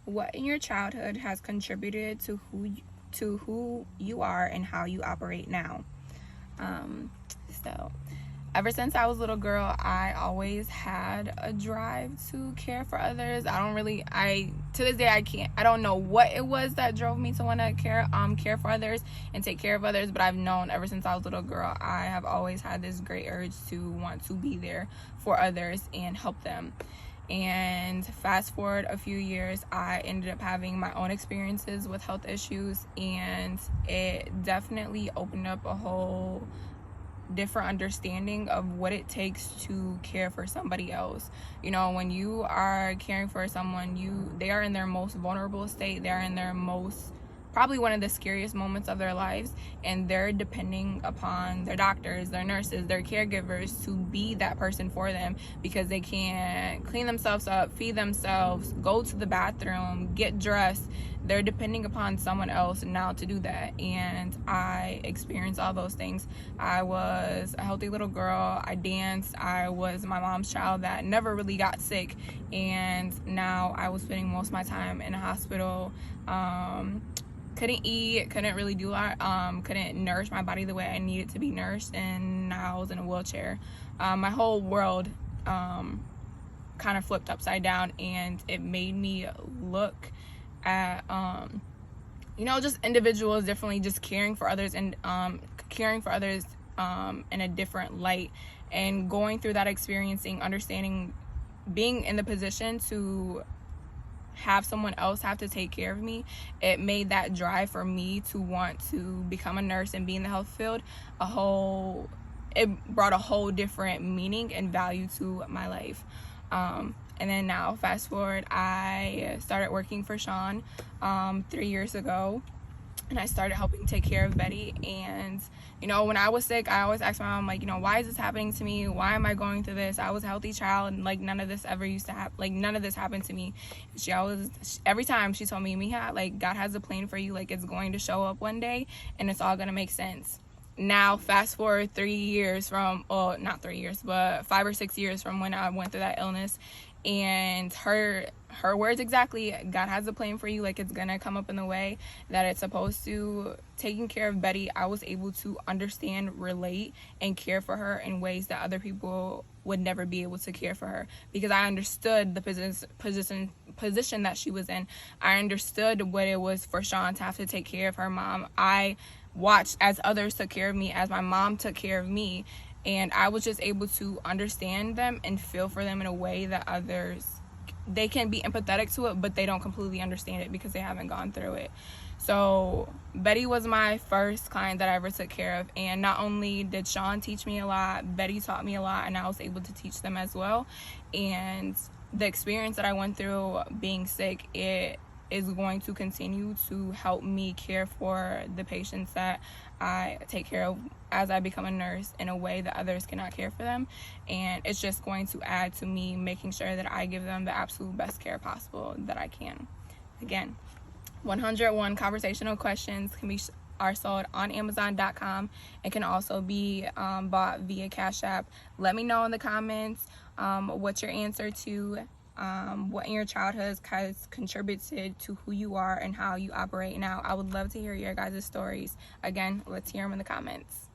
What in your childhood has contributed to who you are and how you operate now? So ever since I was a little girl, I always had a drive to care for others. To this day, I don't know what it was that drove me to want to care for others and take care of others, but I've known ever since I was a little girl, I have always had this great urge to want to be there for others and help them. And fast forward a few years, I ended up having my own experiences with health issues, and it definitely opened up a whole different understanding of what it takes to care for somebody else. You know, when you are caring for someone, they are in their most vulnerable state, they're in their probably one of the scariest moments of their lives, and they're depending upon their doctors, their nurses, their caregivers to be that person for them, because they can't clean themselves up, feed themselves, go to the bathroom, get dressed. They're depending upon someone else now to do that, and I experienced all those things. I was a healthy little girl. I danced. I was my mom's child that never really got sick, and now I was spending most of my time in a hospital. Couldn't eat, couldn't really do a lot, couldn't nourish my body the way I needed to be nourished, and now I was in a wheelchair. My whole world kind of flipped upside down, and it made me look at just individuals differently, just caring for others and in a different light, and going through that experiencing, understanding, being in the position to have someone else have to take care of me. It made that drive for me to want to become a nurse and be in the health field it brought a whole different meaning and value to my life. And then now, fast forward, I started working for Sean 3 years ago, and I started helping take care of Betty. And when I was sick, I always asked my mom, why is this happening to me? Why am I going through this? I was a healthy child, and none of this ever used to happen. None of this happened to me. Every time she told me, Miha, God has a plan for you. It's going to show up one day, and it's all gonna make sense. Now, fast forward 3 years from, not 3 years, but 5 or 6 years from when I went through that illness, and her words exactly, God has a plan for you, it's gonna come up in the way that it's supposed to. Taking care of Betty, I was able to understand, relate, and care for her in ways that other people would never be able to care for her, because I understood the position that she was in. I understood what it was for Sean to have to take care of her mom. I watched as others took care of me, as my mom took care of me, and I was just able to understand them and feel for them in a way that others, they can be empathetic to it, but they don't completely understand it because they haven't gone through it. So Betty was my first client that I ever took care of, and not only did Sean teach me a lot, Betty taught me a lot, and I was able to teach them as well. And the experience that I went through being sick, it is going to continue to help me care for the patients that I take care of as I become a nurse in a way that others cannot care for them. And it's just going to add to me making sure that I give them the absolute best care possible that I can. Again, 101 Conversational Questions are sold on Amazon.com and can also be bought via Cash App. Let me know in the comments what's your answer to what in your childhood has contributed to who you are and how you operate now. I would love to hear your guys' stories. Again, let's hear them in the comments.